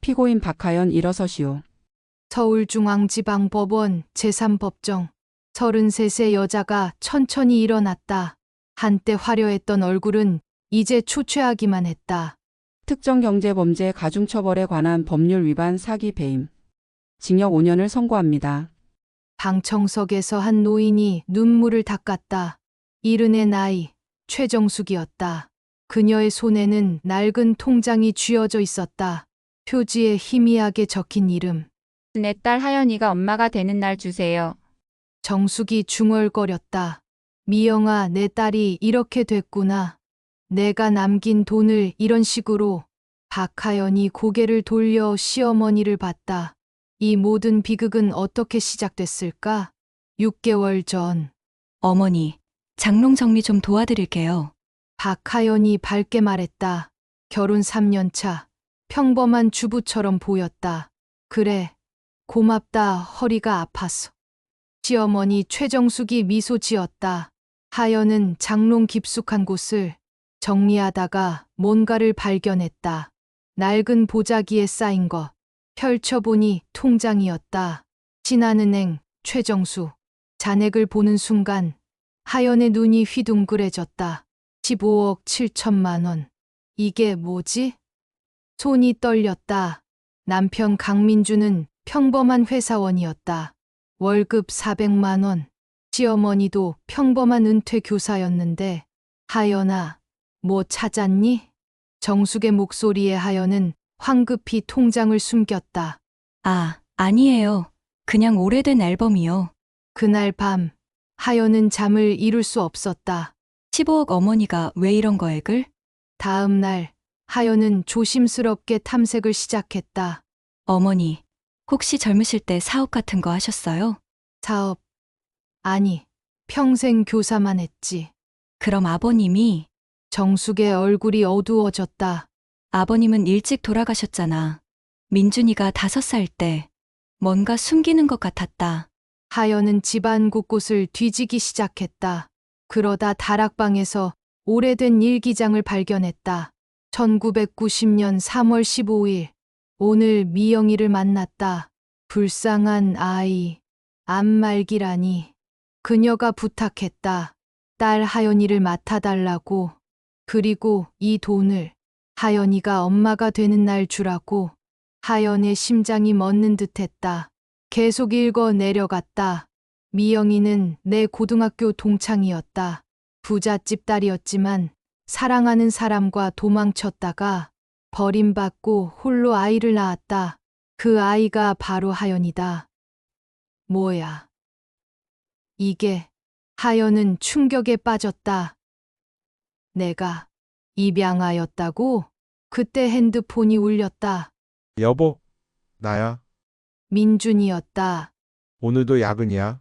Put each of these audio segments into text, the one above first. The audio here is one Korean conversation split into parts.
피고인 박하연 일어서시오. 서울중앙지방법원 제3법정 33세 여자가 천천히 일어났다. 한때 화려했던 얼굴은 이제 초췌하기만 했다. 특정경제범죄 가중처벌에 관한 법률 위반 사기 배임. 징역 5년을 선고합니다. 방청석에서 한 노인이 눈물을 닦았다. 70의 나이, 최정숙이었다. 그녀의 손에는 낡은 통장이 쥐어져 있었다. 표지에 희미하게 적힌 이름. 내 딸 하연이가 엄마가 되는 날 주세요. 정숙이 중얼거렸다. 미영아, 내 딸이 이렇게 됐구나. 내가 남긴 돈을 이런 식으로. 박하연이 고개를 돌려 시어머니를 봤다. 이 모든 비극은 어떻게 시작됐을까? 6개월 전. 어머니, 장롱 정리 좀 도와드릴게요. 박하연이 밝게 말했다. 결혼 3년 차. 평범한 주부처럼 보였다. 그래, 고맙다. 허리가 아팠어. 시어머니 최정숙이 미소 지었다. 하연은 장롱 깊숙한 곳을 정리하다가 뭔가를 발견했다. 낡은 보자기에 쌓인 것. 펼쳐보니 통장이었다. 신한은행 최정수. 잔액을 보는 순간 하연의 눈이 휘둥그레졌다. 15억 7천만 원. 이게 뭐지? 손이 떨렸다. 남편 강민주는 평범한 회사원이었다. 월급 400만 원. 시어머니도 평범한 은퇴 교사였는데, 하연아, 뭐 찾았니? 정숙의 목소리에 하연은 황급히 통장을 숨겼다. 아, 아니에요. 그냥 오래된 앨범이요. 그날 밤, 하연은 잠을 이룰 수 없었다. 15억 어머니가 왜 이런 거액을? 다음 날, 하연은 조심스럽게 탐색을 시작했다. 어머니, 혹시 젊으실 때 사업 같은 거 하셨어요? 사업. 아니, 평생 교사만 했지. 그럼 아버님이, 정숙의 얼굴이 어두워졌다. 아버님은 일찍 돌아가셨잖아. 민준이가 5살 때 뭔가 숨기는 것 같았다. 하연은 집안 곳곳을 뒤지기 시작했다. 그러다 다락방에서 오래된 일기장을 발견했다. 1990년 3월 15일. 오늘 미영이를 만났다. 불쌍한 아이. 암말기라니. 그녀가 부탁했다. 딸 하연이를 맡아달라고. 그리고 이 돈을 하연이가 엄마가 되는 날 주라고. 하연의 심장이 멎는 듯했다. 계속 읽어 내려갔다. 미영이는 내 고등학교 동창이었다. 부잣집 딸이었지만 사랑하는 사람과 도망쳤다가 버림받고 홀로 아이를 낳았다. 그 아이가 바로 하연이다. 뭐야? 이게. 하연은 충격에 빠졌다. 내가 입양아였다고? 그때 핸드폰이 울렸다. 여보, 나야. 민준이었다. 오늘도 야근이야.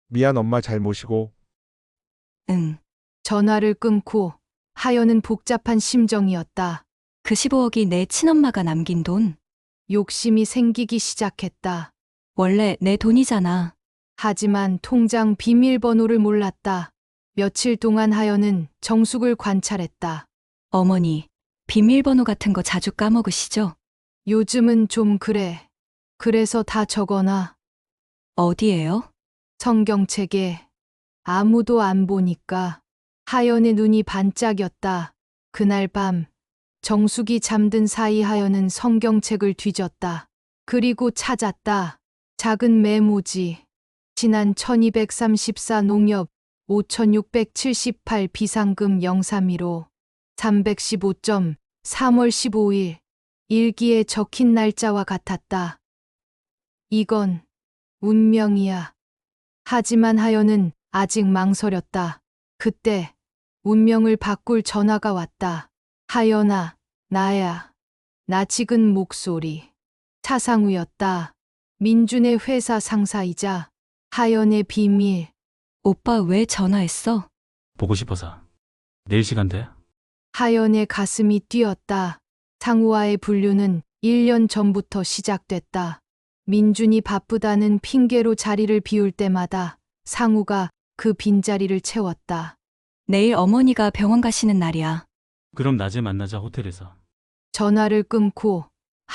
미안 엄마 잘 모시고. 응. 전화를 끊고 하연은 복잡한 심정이었다. 그 15억이 내 친엄마가 남긴 돈. 욕심이 생기기 시작했다. 원래 내 돈이잖아. 하지만 통장 비밀번호를 몰랐다. 며칠 동안 하연은 정숙을 관찰했다. 어머니, 비밀번호 같은 거 자주 까먹으시죠? 요즘은 좀 그래. 그래서 다 적어놔. 어디에요? 성경책에. 아무도 안 보니까. 하연의 눈이 반짝였다. 그날 밤 정숙이 잠든 사이 하연은 성경책을 뒤졌다. 그리고 찾았다. 작은 메모지. 지난 1234 농협 5678 비상금 031호 315점 3월 15일. 일기에 적힌 날짜와 같았다. 이건 운명이야. 하지만 하연은 아직 망설였다. 그때 운명을 바꿀 전화가 왔다. 하연아, 나야. 낯익은 목소리. 차상우였다. 민준의 회사 상사이자 하연의 비밀. 오빠 왜 전화했어? 보고 싶어서. 내일 시간 돼? 하연의 가슴이 뛰었다. 상우와의 분류는 1년 전부터 시작됐다. 민준이 바쁘다는 핑계로 자리를 비울 때마다 상우가 그 빈자리를 채웠다. 내일 어머니가 병원 가시는 날이야. 그럼 낮에 만나자 호텔에서. 전화를 끊고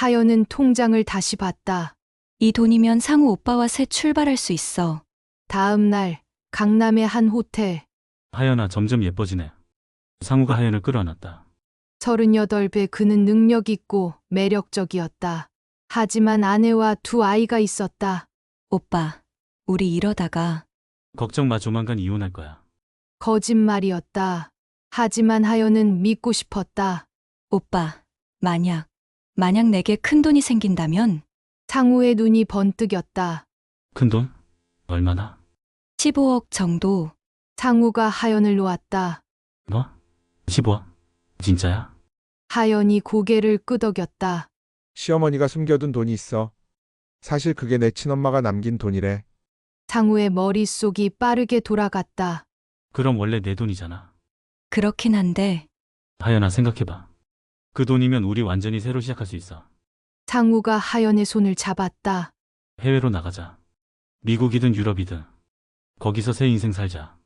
하연은 통장을 다시 봤다. 이 돈이면 상우 오빠와 새 출발할 수 있어. 다음 날 강남의 한 호텔. 하연아 점점 예뻐지네. 상우가 하연을 끌어안았다. 38배 그는 능력 있고 매력적이었다. 하지만 아내와 두 아이가 있었다. 오빠, 우리 이러다가 걱정 마 조만간 이혼할 거야. 거짓말이었다. 하지만 하연은 믿고 싶었다. 오빠, 만약 내게 큰 돈이 생긴다면 상우의 눈이 번뜩였다. 큰돈? 얼마나? 15억 정도. 상우가 하연을 놓았다. 뭐? 15억? 진짜야? 하연이 고개를 끄덕였다. 시어머니가 숨겨둔 돈이 있어. 사실 그게 내 친엄마가 남긴 돈이래. 상우의 머릿속이 빠르게 돌아갔다. 그럼 원래 내 돈이잖아. 그렇긴 한데 하연아 생각해봐. 그 돈이면 우리 완전히 새로 시작할 수 있어. 상우가 하연의 손을 잡았다. 해외로 나가자. 미국이든 유럽이든. 거기서 새 인생 살자.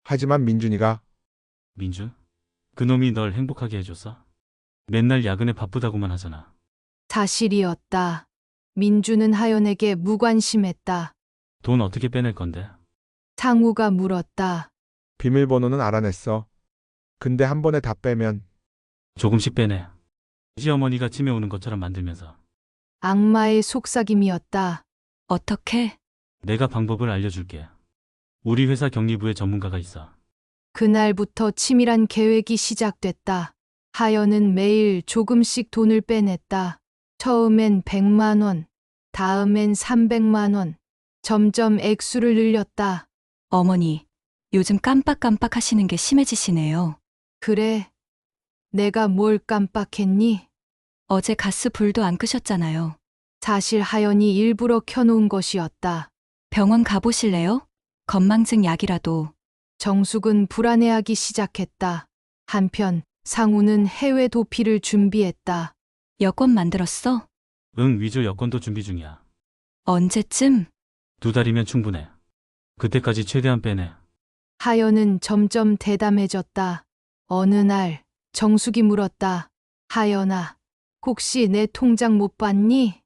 하지만 민준이가 민준? 그놈이 널 행복하게 해줬어? 맨날 야근에 바쁘다고만 하잖아. 사실이었다. 민주는 하연에게 무관심했다. 돈 어떻게 빼낼 건데? 상우가 물었다. 비밀번호는 알아냈어. 근데 한 번에 다 빼면 조금씩 빼내. 시어머니가 치매 오는 것처럼 만들면서. 악마의 속삭임이었다. 어떻게? 내가 방법을 알려줄게. 우리 회사 경리부에 전문가가 있어. 그날부터 치밀한 계획이 시작됐다. 하연은 매일 조금씩 돈을 빼냈다. 처음엔 100만 원, 다음엔 300만 원. 점점 액수를 늘렸다. 어머니, 요즘 깜빡깜빡 하시는 게 심해지시네요. 그래, 내가 뭘 깜빡했니? 어제 가스 불도 안 끄셨잖아요. 사실 하연이 일부러 켜놓은 것이었다. 병원 가보실래요? 건망증 약이라도. 정숙은 불안해하기 시작했다. 한편 상우는 해외 도피를 준비했다. 여권 만들었어? 응, 위조 여권도 준비 중이야. 언제쯤? 2달이면 충분해. 그때까지 최대한 빼내. 하연은 점점 대담해졌다. 어느 날 정숙이 물었다. 하연아, 혹시 내 통장 못 봤니?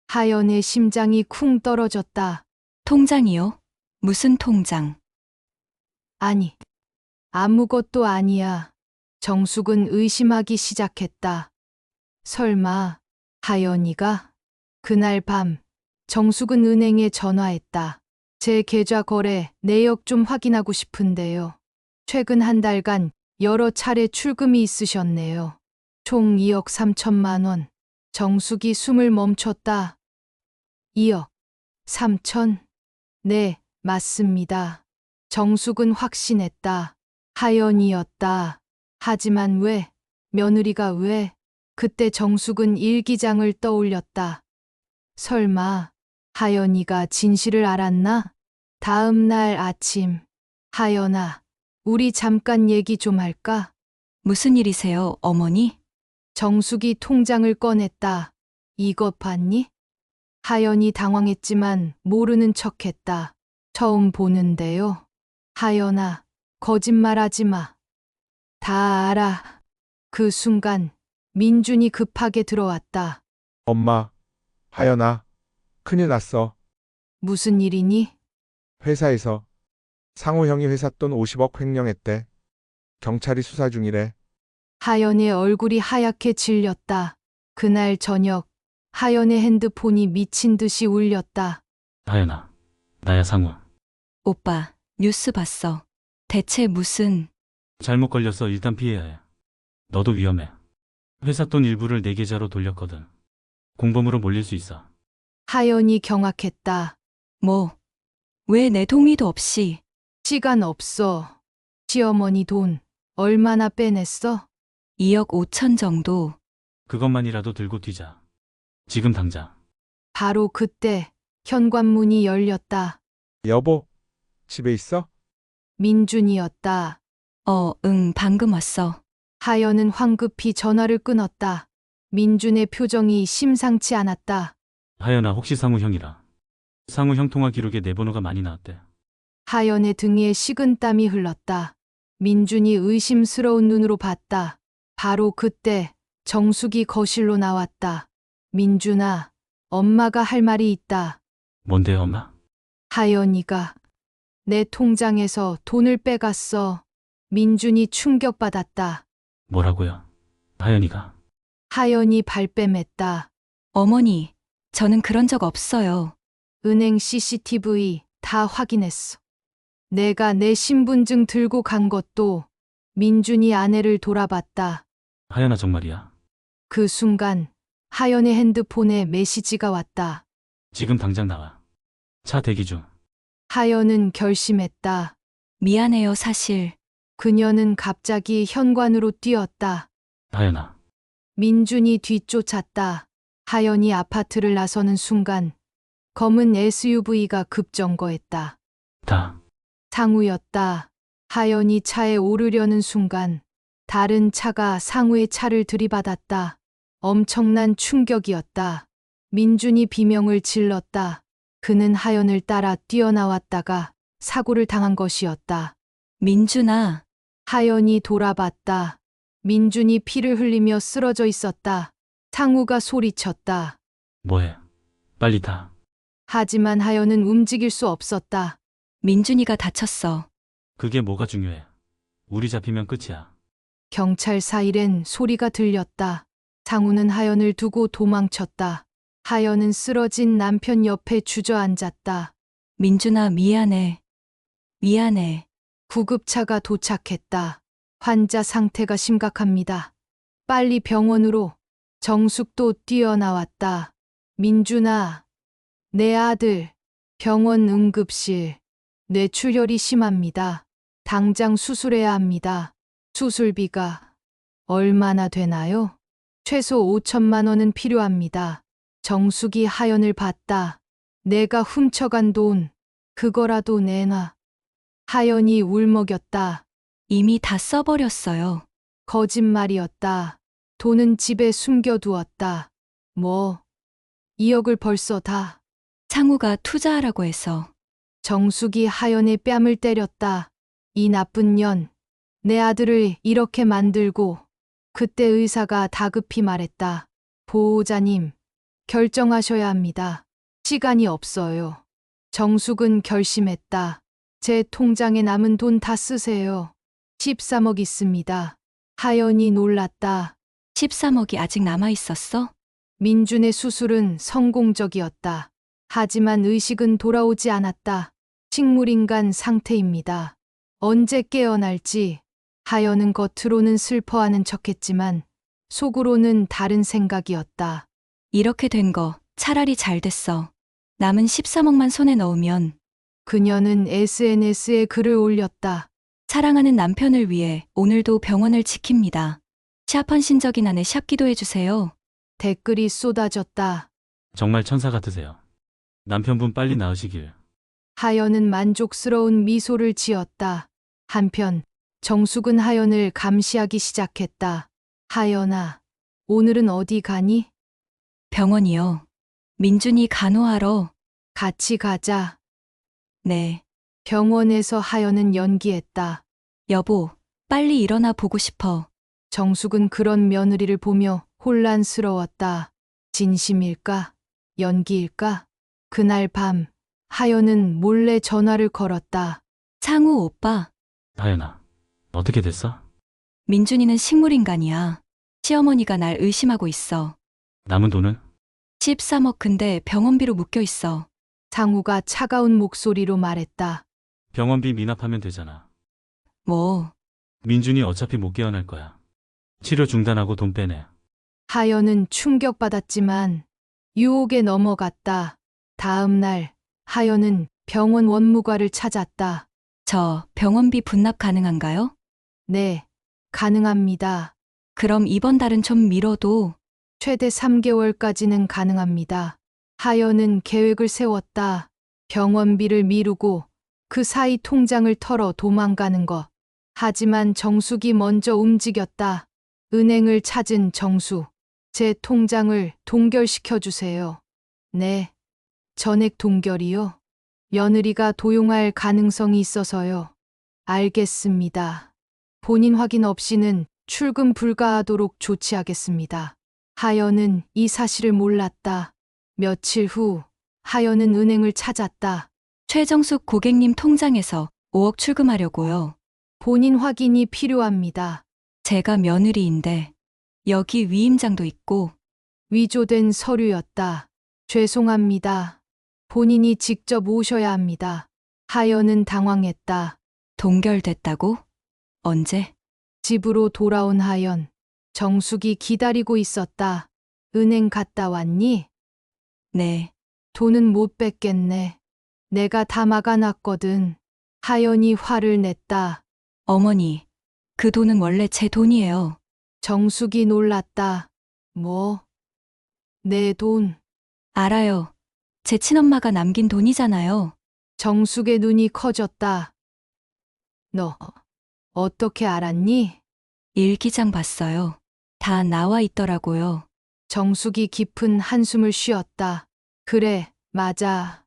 하연의 심장이 쿵 떨어졌다. 통장이요? 무슨 통장? 아니, 아무것도 아니야. 정숙은 의심하기 시작했다. 설마 하연이가? 그날 밤 정숙은 은행에 전화했다. 제 계좌 거래 내역 좀 확인하고 싶은데요. 최근 한 달간 여러 차례 출금이 있으셨네요. 총 2억 3천만 원. 정숙이 숨을 멈췄다. 2억 3천? 네, 맞습니다. 정숙은 확신했다. 하연이었다. 하지만 왜? 며느리가 왜? 그때 정숙은 일기장을 떠올렸다. 설마 하연이가 진실을 알았나? 다음 날 아침. 하연아, 우리 잠깐 얘기 좀 할까? 무슨 일이세요, 어머니? 정숙이 통장을 꺼냈다. 이것 봤니? 하연이 당황했지만 모르는 척했다. 처음 보는데요. 하연아, 거짓말하지 마. 다 알아. 그 순간 민준이 급하게 들어왔다. 엄마, 하연아, 큰일 났어. 무슨 일이니? 회사에서 상우 형이 회사 돈 50억 횡령했대. 경찰이 수사 중이래. 하연의 얼굴이 하얗게 질렸다. 그날 저녁 하연의 핸드폰이 미친 듯이 울렸다. 하연아, 나야 상우. 오빠, 뉴스 봤어. 대체 무슨... 잘못 걸렸어. 일단 피해야 해. 너도 위험해. 회사 돈 일부를 내 계좌로 돌렸거든. 공범으로 몰릴 수 있어. 하연이 경악했다. 뭐... 왜 내 동의도 없이... 시간 없어. 시어머니 돈 얼마나 빼냈어? 2억 5천 정도. 그것만이라도 들고 뛰자. 지금 당장. 바로 그때 현관문이 열렸다. 여보, 집에 있어? 민준이었다. 응, 방금 왔어. 하연은 황급히 전화를 끊었다. 민준의 표정이 심상치 않았다. 하연아, 혹시 상우 형이라. 상우 형 통화 기록에 내 번호가 많이 나왔대. 하연의 등에 식은땀이 흘렀다. 민준이 의심스러운 눈으로 봤다. 바로 그때 정숙이 거실로 나왔다. 민준아, 엄마가 할 말이 있다. 뭔데요, 엄마? 하연이가 내 통장에서 돈을 빼갔어. 민준이 충격받았다. 뭐라고요? 하연이가. 하연이 발뺌했다. 어머니, 저는 그런 적 없어요. 은행 CCTV 다 확인했어. 내가 내 신분증 들고 간 것도 민준이 아내를 돌아봤다. 하연아 정말이야. 그 순간 하연의 핸드폰에 메시지가 왔다. 지금 당장 나와. 차 대기 중. 하연은 결심했다. 미안해요, 사실. 그녀는 갑자기 현관으로 뛰었다. 하연아. 민준이 뒤쫓았다. 하연이 아파트를 나서는 순간 검은 SUV가 급정거했다. 다. 상우였다. 하연이 차에 오르려는 순간 다른 차가 상우의 차를 들이받았다. 엄청난 충격이었다. 민준이 비명을 질렀다. 그는 하연을 따라 뛰어나왔다가 사고를 당한 것이었다. 민준아, 하연이 돌아봤다. 민준이 피를 흘리며 쓰러져 있었다. 상우가 소리쳤다. 뭐해? 빨리 타. 하지만 하연은 움직일 수 없었다. 민준이가 다쳤어. 그게 뭐가 중요해? 우리 잡히면 끝이야. 경찰 사이렌 소리가 들렸다. 상우는 하연을 두고 도망쳤다. 하연은 쓰러진 남편 옆에 주저앉았다. 민준아, 미안해. 미안해. 구급차가 도착했다. 환자 상태가 심각합니다. 빨리 병원으로. 정숙도 뛰어나왔다. 민준아, 내 아들, 병원 응급실. 뇌출혈이 심합니다. 당장 수술해야 합니다. 수술비가 얼마나 되나요? 최소 5천만 원은 필요합니다. 정숙이 하연을 봤다. 내가 훔쳐간 돈, 그거라도 내놔. 하연이 울먹였다. 이미 다 써버렸어요. 거짓말이었다. 돈은 집에 숨겨두었다. 뭐, 2억을 벌써 다. 상우가 투자하라고 해서. 정숙이 하연의 뺨을 때렸다. 이 나쁜 년, 내 아들을 이렇게 만들고. 그때 의사가 다급히 말했다. 보호자님, 결정하셔야 합니다. 시간이 없어요. 정숙은 결심했다. 제 통장에 남은 돈 다 쓰세요. 13억 있습니다. 하연이 놀랐다. 13억이 아직 남아있었어? 민준의 수술은 성공적이었다. 하지만 의식은 돌아오지 않았다. 식물인간 상태입니다. 언제 깨어날지. 하연은 겉으로는 슬퍼하는 척했지만 속으로는 다른 생각이었다. 이렇게 된 거 차라리 잘 됐어. 남은 13억만 손에 넣으면 그녀는 SNS에 글을 올렸다. 사랑하는 남편을 위해 오늘도 병원을 지킵니다. 시합한 신적인 안에 샵 기도해주세요. 댓글이 쏟아졌다. 정말 천사 같으세요. 남편분 빨리 나으시길. 하연은 만족스러운 미소를 지었다. 한편 정숙은 하연을 감시하기 시작했다. 하연아, 오늘은 어디 가니? 병원이요. 민준이 간호하러. 같이 가자. 네. 병원에서 하연은 연기했다. 여보, 빨리 일어나 보고 싶어. 정숙은 그런 며느리를 보며 혼란스러웠다. 진심일까? 연기일까? 그날 밤, 하연은 몰래 전화를 걸었다. 상우 오빠, 하연아. 어떻게 됐어? 민준이는 식물인간이야. 시어머니가 날 의심하고 있어. 남은 돈은? 13억 근데 병원비로 묶여 있어. 상우가 차가운 목소리로 말했다. 병원비 미납하면 되잖아. 뭐, 민준이 어차피 못 깨어날 거야. 치료 중단하고 돈 빼내. 하연은 충격받았지만 유혹에 넘어갔다. 다음 날, 하연은 병원 원무과를 찾았다. 저 병원비 분납 가능한가요? 네, 가능합니다. 그럼 이번 달은 좀 미뤄도. 최대 3개월까지는 가능합니다. 하연은 계획을 세웠다. 병원비를 미루고 그 사이 통장을 털어 도망가는 것. 하지만 정숙이 먼저 움직였다. 은행을 찾은 정숙. 제 통장을 동결시켜 주세요. 네. 전액 동결이요? 며느리가 도용할 가능성이 있어서요. 알겠습니다. 본인 확인 없이는 출금 불가하도록 조치하겠습니다. 하연은 이 사실을 몰랐다. 며칠 후 하연은 은행을 찾았다. 최정숙 고객님 통장에서 5억 출금하려고요. 본인 확인이 필요합니다. 제가 며느리인데 여기 위임장도 있고 위조된 서류였다. 죄송합니다. 본인이 직접 오셔야 합니다. 하연은 당황했다. 동결됐다고? 언제? 집으로 돌아온 하연. 정숙이 기다리고 있었다. 은행 갔다 왔니? 네. 돈은 못 뺏겠네. 내가 다 막아놨거든. 하연이 화를 냈다. 어머니, 그 돈은 원래 제 돈이에요. 정숙이 놀랐다. 뭐? 내 돈. 알아요. 제 친엄마가 남긴 돈이잖아요. 정숙의 눈이 커졌다. 너 어떻게 알았니? 일기장 봤어요. 다 나와 있더라고요. 정숙이 깊은 한숨을 쉬었다. 그래, 맞아.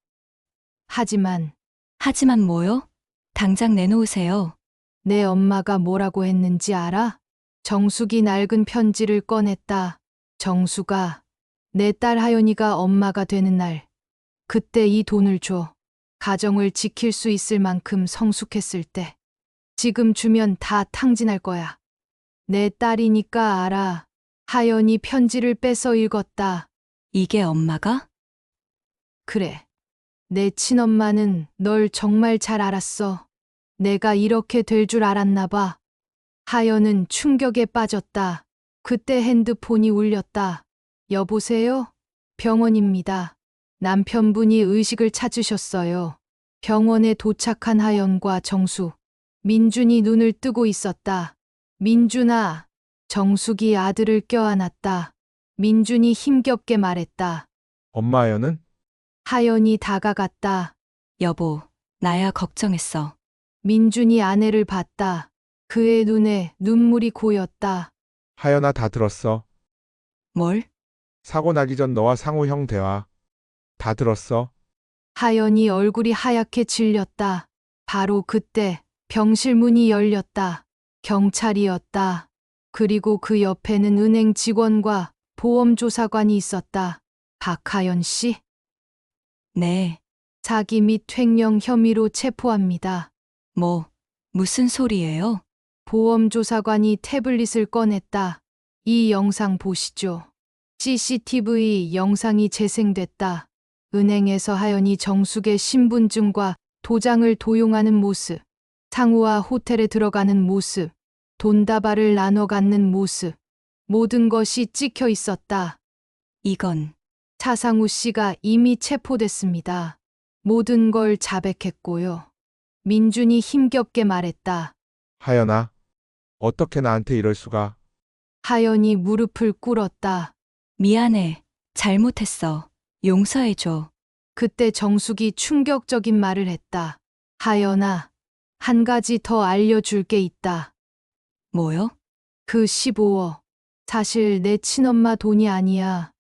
하지만 뭐요? 당장 내놓으세요. 내 엄마가 뭐라고 했는지 알아? 정숙이 낡은 편지를 꺼냈다. 정숙아, 내 딸 하연이가 엄마가 되는 날, 그때 이 돈을 줘. 가정을 지킬 수 있을 만큼 성숙했을 때. 지금 주면 다 탕진할 거야. 내 딸이니까 알아. 하연이 편지를 뺏어 읽었다. 이게 엄마가? 그래. 내 친엄마는 널 정말 잘 알았어. 내가 이렇게 될 줄 알았나 봐. 하연은 충격에 빠졌다. 그때 핸드폰이 울렸다. 여보세요? 병원입니다. 남편분이 의식을 찾으셨어요. 병원에 도착한 하연과 정수. 민준이 눈을 뜨고 있었다. 민준아. 정숙이 아들을 껴안았다. 민준이 힘겹게 말했다. 엄마 하연은? 하연이 다가갔다. 여보, 나야 걱정했어. 민준이 아내를 봤다. 그의 눈에 눈물이 고였다. 하연아 다 들었어. 뭘? 사고 나기 전 너와 상우 형 대화. 다 들었어. 하연이 얼굴이 하얗게 질렸다. 바로 그때 병실 문이 열렸다. 경찰이었다. 그리고 그 옆에는 은행 직원과 보험조사관이 있었다. 박하연 씨, 네. 사기 및 횡령 혐의로 체포합니다. 무슨 소리예요? 보험조사관이 태블릿을 꺼냈다. 이 영상 보시죠. CCTV 영상이 재생됐다. 은행에서 하연이 정숙의 신분증과 도장을 도용하는 모습, 상우와 호텔에 들어가는 모습, 돈다발을 나눠 갖는 모습, 모든 것이 찍혀 있었다. 이건 차상우 씨가 이미 체포됐습니다. 모든 걸 자백했고요. 민준이 힘겹게 말했다. 하연아. 어떻게 나한테 이럴 수가. 하연이 무릎을 꿇었다. 미안해. 잘못했어. 용서해줘. 그때 정숙이 충격적인 말을 했다. 하연아, 한 가지 더 알려줄 게 있다. 뭐요? 그 15억. 사실 내 친엄마 돈이 아니야.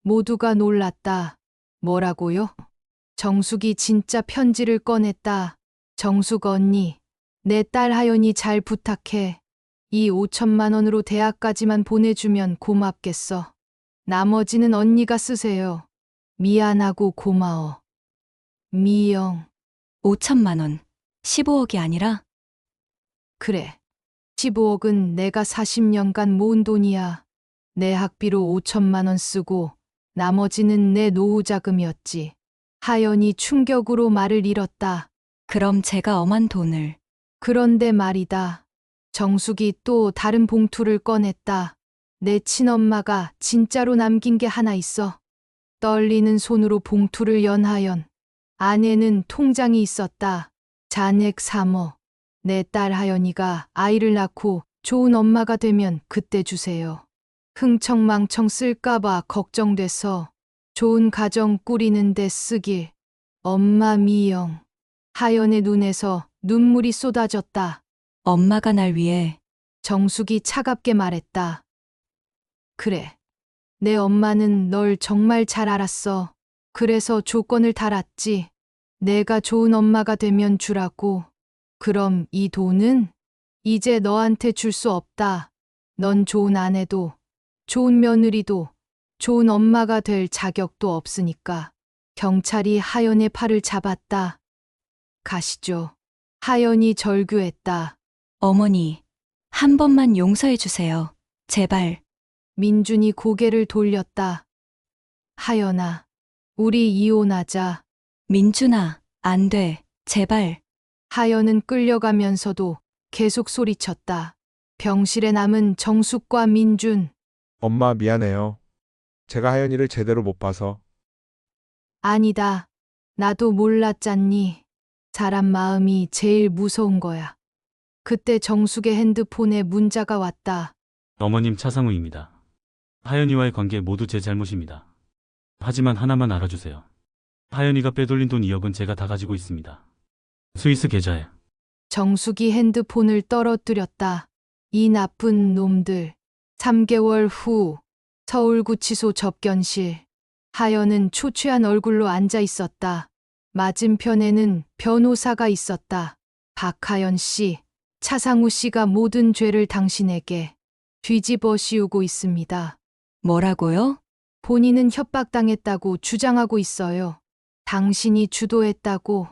모두가 놀랐다. 뭐라고요? 정숙이 진짜 편지를 꺼냈다. 정숙 언니, 내 딸 하연이 잘 부탁해. 이 5천만 원으로 대학까지만 보내주면 고맙겠어. 나머지는 언니가 쓰세요. 미안하고 고마워. 미영. 5천만 원. 15억이 아니라? 그래. 15억은 내가 40년간 모은 돈이야. 내 학비로 5천만 원 쓰고 나머지는 내 노후 자금이었지. 하연이 충격으로 말을 잃었다. 그럼 제가 엄한 돈을. 그런데 말이다. 정숙이 또 다른 봉투를 꺼냈다. 내 친엄마가 진짜로 남긴 게 하나 있어. 떨리는 손으로 봉투를 연 하연. 안에는 통장이 있었다. 잔액 3억. 내 딸 하연이가 아이를 낳고 좋은 엄마가 되면 그때 주세요. 흥청망청 쓸까봐 걱정돼서 좋은 가정 꾸리는데 쓰길. 엄마 미영. 하연의 눈에서 눈물이 쏟아졌다. 엄마가 날 위해. 정숙이 차갑게 말했다. 그래. 내 엄마는 널 정말 잘 알았어. 그래서 조건을 달았지. 내가 좋은 엄마가 되면 주라고. 그럼 이 돈은 이제 너한테 줄 수 없다. 넌 좋은 아내도, 좋은 며느리도, 좋은 엄마가 될 자격도 없으니까 경찰이 하연의 팔을 잡았다. 가시죠. 하연이 절규했다. 어머니, 한 번만 용서해 주세요. 제발. 민준이 고개를 돌렸다. 하연아, 우리 이혼하자. 민준아, 안 돼. 제발. 하연은 끌려가면서도 계속 소리쳤다. 병실에 남은 정숙과 민준. 엄마 미안해요. 제가 하연이를 제대로 못 봐서. 아니다. 나도 몰랐잖니. 사람 마음이 제일 무서운 거야. 그때 정숙의 핸드폰에 문자가 왔다. 어머님 차상우입니다. 하연이와의 관계 모두 제 잘못입니다. 하지만 하나만 알아주세요. 하연이가 빼돌린 돈 2억은 제가 다 가지고 있습니다. 스위스 계좌에. 정숙이 핸드폰을 떨어뜨렸다. 이 나쁜 놈들. 3개월 후 서울구치소 접견실. 하연은 초췌한 얼굴로 앉아 있었다. 맞은편에는 변호사가 있었다. 박하연 씨, 차상우 씨가 모든 죄를 당신에게 뒤집어 씌우고 있습니다. 뭐라고요? 본인은 협박당했다고 주장하고 있어요. 당신이 주도했다고.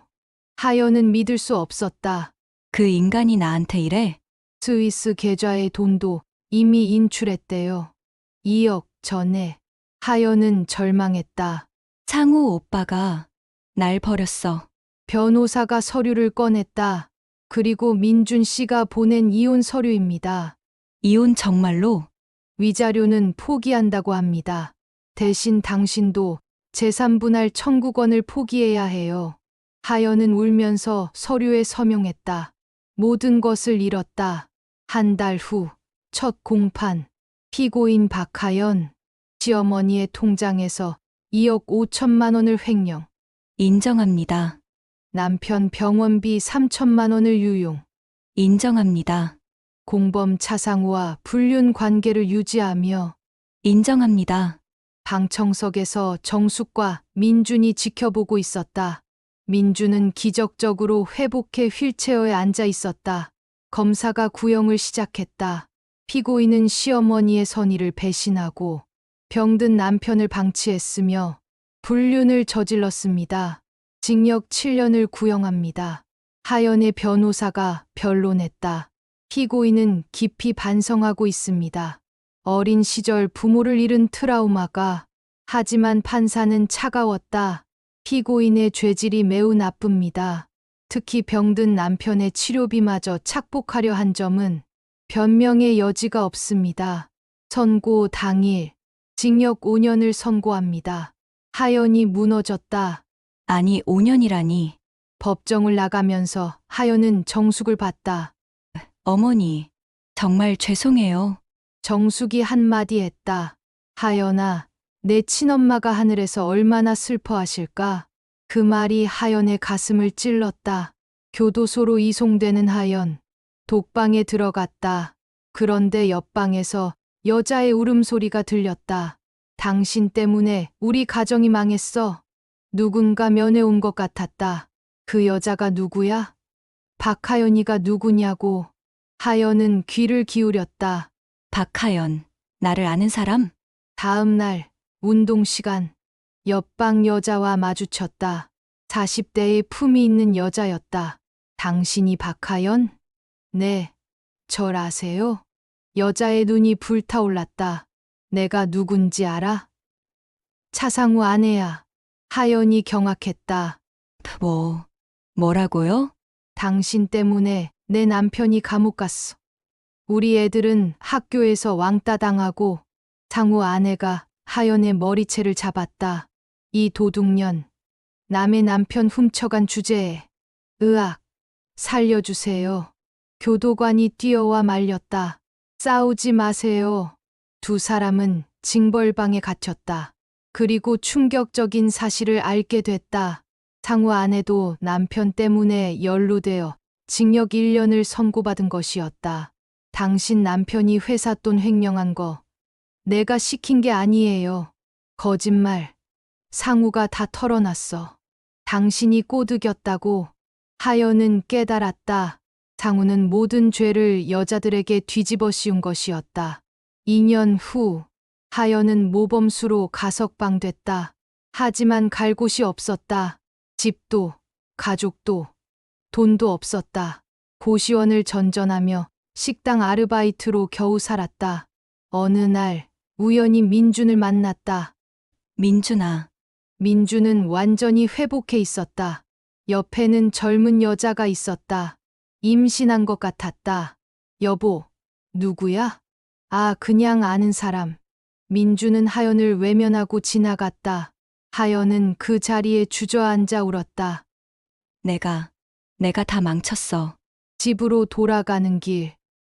하연은 믿을 수 없었다. 그 인간이 나한테 이래? 스위스 계좌의 돈도 이미 인출했대요. 2억 전에. 하연은 절망했다. 상우 오빠가 날 버렸어. 변호사가 서류를 꺼냈다. 그리고 민준 씨가 보낸 이혼 서류입니다. 이혼 정말로? 위자료는 포기한다고 합니다. 대신 당신도 재산분할 청구권을 포기해야 해요. 하연은 울면서 서류에 서명했다. 모든 것을 잃었다. 한 달 후, 첫 공판. 피고인 박하연. 시어머니의 통장에서 2억 5천만 원을 횡령. 인정합니다. 남편 병원비 3천만 원을 유용. 인정합니다. 공범 차상우와 불륜 관계를 유지하며 인정합니다. 방청석에서 정숙과 민준이 지켜보고 있었다. 민준은 기적적으로 회복해 휠체어에 앉아 있었다. 검사가 구형을 시작했다. 피고인은 시어머니의 선의를 배신하고 병든 남편을 방치했으며 불륜을 저질렀습니다. 징역 7년을 구형합니다. 하연의 변호사가 변론했다. 피고인은 깊이 반성하고 있습니다. 어린 시절 부모를 잃은 트라우마가. 하지만 판사는 차가웠다. 피고인의 죄질이 매우 나쁩니다. 특히 병든 남편의 치료비마저 착복하려 한 점은 변명의 여지가 없습니다. 선고 당일 징역 5년을 선고합니다. 하연이 무너졌다. 아니, 5년이라니. 법정을 나가면서 하연은 정숙을 봤다. 어머니, 정말 죄송해요. 정숙이 한마디 했다. 하연아, 내 친엄마가 하늘에서 얼마나 슬퍼하실까? 그 말이 하연의 가슴을 찔렀다. 교도소로 이송되는 하연. 독방에 들어갔다. 그런데 옆방에서 여자의 울음소리가 들렸다. 당신 때문에 우리 가정이 망했어. 누군가 면회온 것 같았다. 그 여자가 누구야? 박하연이가 누구냐고. 하연은 귀를 기울였다. 박하연, 나를 아는 사람? 다음 날 운동 시간. 옆방 여자와 마주쳤다. 40대의 품이 있는 여자였다. 당신이 박하연? 네. 절 아세요? 여자의 눈이 불타올랐다. 내가 누군지 알아? 차상우 아내야. 하연이 경악했다. 뭐라고요? 당신 때문에 내 남편이 감옥 갔어. 우리 애들은 학교에서 왕따 당하고 상우 아내가 하연의 머리채를 잡았다. 이 도둑년. 남의 남편 훔쳐간 주제에. 으악. 살려주세요. 교도관이 뛰어와 말렸다. 싸우지 마세요. 두 사람은 징벌방에 갇혔다. 그리고 충격적인 사실을 알게 됐다. 상우 아내도 남편 때문에 연루되어 징역 1년을 선고받은 것이었다. 당신 남편이 회사 돈 횡령한 거 내가 시킨 게 아니에요. 거짓말. 상우가 다 털어놨어. 당신이 꼬드겼다고. 하연은 깨달았다. 상우는 모든 죄를 여자들에게 뒤집어 씌운 것이었다. 2년 후 하연은 모범수로 가석방됐다. 하지만 갈 곳이 없었다. 집도, 가족도, 돈도 없었다. 고시원을 전전하며 식당 아르바이트로 겨우 살았다. 어느 날 우연히 민준을 만났다. 민준아, 민준은 완전히 회복해 있었다. 옆에는 젊은 여자가 있었다. 임신한 것 같았다. 여보, 누구야? 아, 그냥 아는 사람. 민준은 하연을 외면하고 지나갔다. 하연은 그 자리에 주저앉아 울었다. 내가 다 망쳤어. 집으로 돌아가는 길.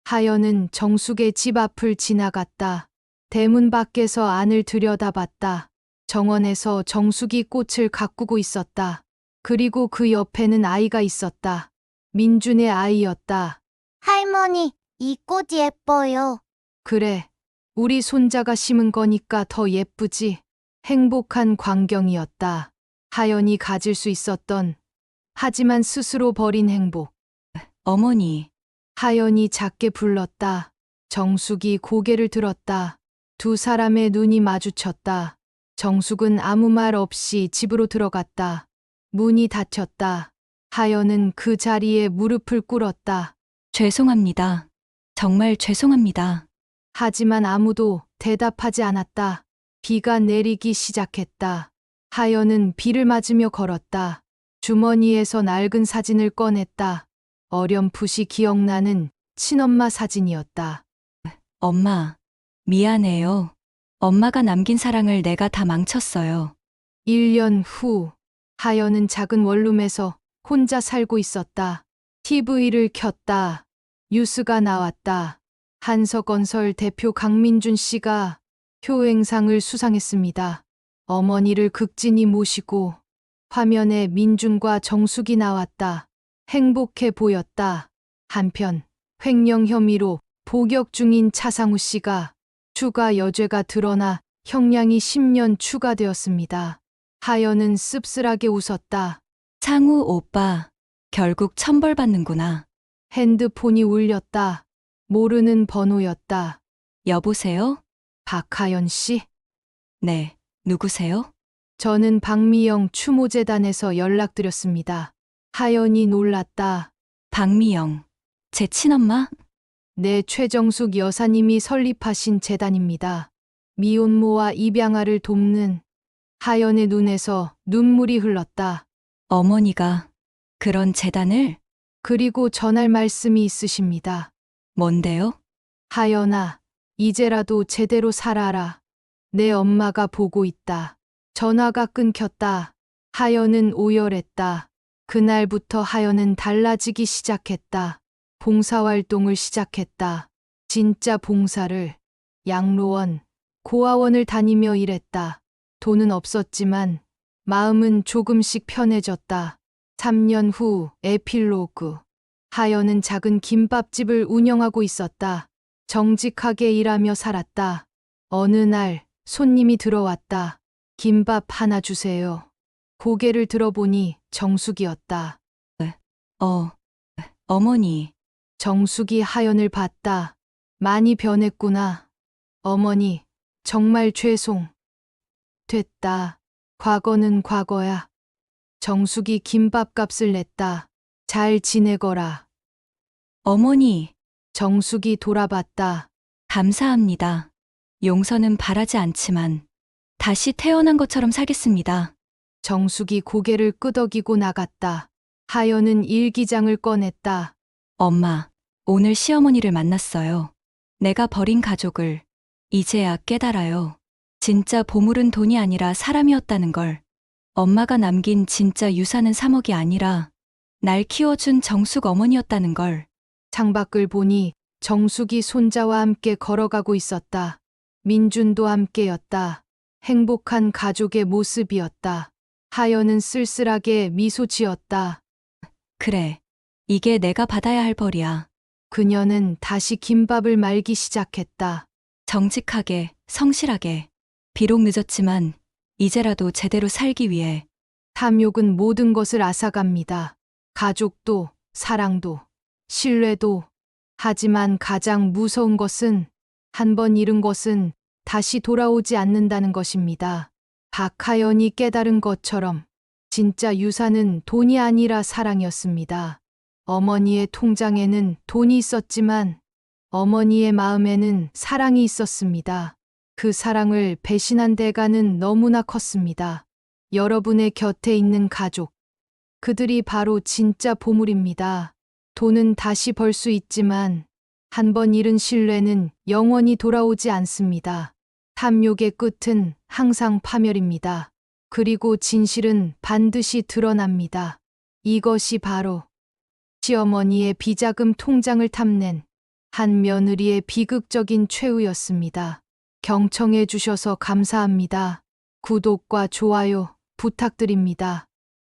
하연은 정숙의 집 앞을 지나갔다. 대문 밖에서 안을 들여다봤다. 정원에서 정숙이 꽃을 가꾸고 있었다. 그리고 그 옆에는 아이가 있었다. 민준의 아이였다. 할머니, 이 꽃 예뻐요. 그래, 우리 손자가 심은 거니까 더 예쁘지. 행복한 광경이었다. 하연이 가질 수 있었던, 하지만 스스로 버린 행복. 어머니, 하연이 작게 불렀다. 정숙이 고개를 들었다. 두 사람의 눈이 마주쳤다. 정숙은 아무 말 없이 집으로 들어갔다. 문이 닫혔다. 하연은 그 자리에 무릎을 꿇었다. 죄송합니다. 정말 죄송합니다. 하지만 아무도 대답하지 않았다. 비가 내리기 시작했다. 하연은 비를 맞으며 걸었다. 주머니에서 낡은 사진을 꺼냈다. 어렴풋이 기억나는 친엄마 사진이었다. 엄마, 미안해요. 엄마가 남긴 사랑을 내가 다 망쳤어요. 1년 후, 하연은 작은 원룸에서 혼자 살고 있었다. TV를 켰다. 뉴스가 나왔다. 한서건설 대표 강민준 씨가 효행상을 수상했습니다. 어머니를 극진히 모시고 화면에 민준과 정숙이 나왔다. 행복해 보였다. 한편 횡령 혐의로 복역 중인 차상우 씨가 추가 여죄가 드러나 형량이 10년 추가되었습니다. 하연은 씁쓸하게 웃었다. 상우 오빠, 결국 천벌받는구나. 핸드폰이 울렸다. 모르는 번호였다. 여보세요? 박하연 씨? 네, 누구세요? 저는 박미영 추모재단에서 연락드렸습니다. 하연이 놀랐다. 박미영, 제 친엄마? 네, 최정숙 여사님이 설립하신 재단입니다. 미혼모와 입양아를 돕는. 하연의 눈에서 눈물이 흘렀다. 어머니가 그런 재단을? 그리고 전할 말씀이 있으십니다. 뭔데요? 하연아, 이제라도 제대로 살아라. 내 엄마가 보고 있다. 전화가 끊겼다. 하연은 오열했다. 그날부터 하연은 달라지기 시작했다. 봉사활동을 시작했다. 진짜 봉사를. 양로원, 고아원을 다니며 일했다. 돈은 없었지만 마음은 조금씩 편해졌다. 3년 후 에필로그. 하연은 작은 김밥집을 운영하고 있었다. 정직하게 일하며 살았다. 어느 날 손님이 들어왔다. 김밥 하나 주세요. 고개를 들어보니 정숙이었다. 어머니, 정숙이 하연을 봤다. 많이 변했구나. 어머니, 정말 됐다. 과거는 과거야. 정숙이 김밥값을 냈다. 잘 지내거라. 어머니, 정숙이 돌아봤다. 감사합니다. 용서는 바라지 않지만 다시 태어난 것처럼 살겠습니다. 정숙이 고개를 끄덕이고 나갔다. 하연은 일기장을 꺼냈다. 엄마, 오늘 시어머니를 만났어요. 내가 버린 가족을 이제야 깨달아요. 진짜 보물은 돈이 아니라 사람이었다는 걸. 엄마가 남긴 진짜 유산은 3억이 아니라 날 키워준 정숙 어머니였다는 걸. 창밖을 보니 정숙이 손자와 함께 걸어가고 있었다. 민준도 함께였다. 행복한 가족의 모습이었다. 하연은 쓸쓸하게 미소 지었다. 그래, 이게 내가 받아야 할 벌이야. 그녀는 다시 김밥을 말기 시작했다. 정직하게, 성실하게. 비록 늦었지만 이제라도 제대로 살기 위해. 탐욕은 모든 것을 앗아갑니다. 가족도, 사랑도, 신뢰도. 하지만 가장 무서운 것은 한 번 잃은 것은 다시 돌아오지 않는다는 것입니다. 박하연이 깨달은 것처럼 진짜 유산은 돈이 아니라 사랑이었습니다. 어머니의 통장에는 돈이 있었지만 어머니의 마음에는 사랑이 있었습니다. 그 사랑을 배신한 대가는 너무나 컸습니다. 여러분의 곁에 있는 가족, 그들이 바로 진짜 보물입니다. 돈은 다시 벌 수 있지만 한 번 잃은 신뢰는 영원히 돌아오지 않습니다. 탐욕의 끝은 항상 파멸입니다. 그리고 진실은 반드시 드러납니다. 이것이 바로 시어머니의 비자금 통장을 탐낸 한 며느리의 비극적인 최후였습니다. 경청해 주셔서 감사합니다. 구독과 좋아요 부탁드립니다.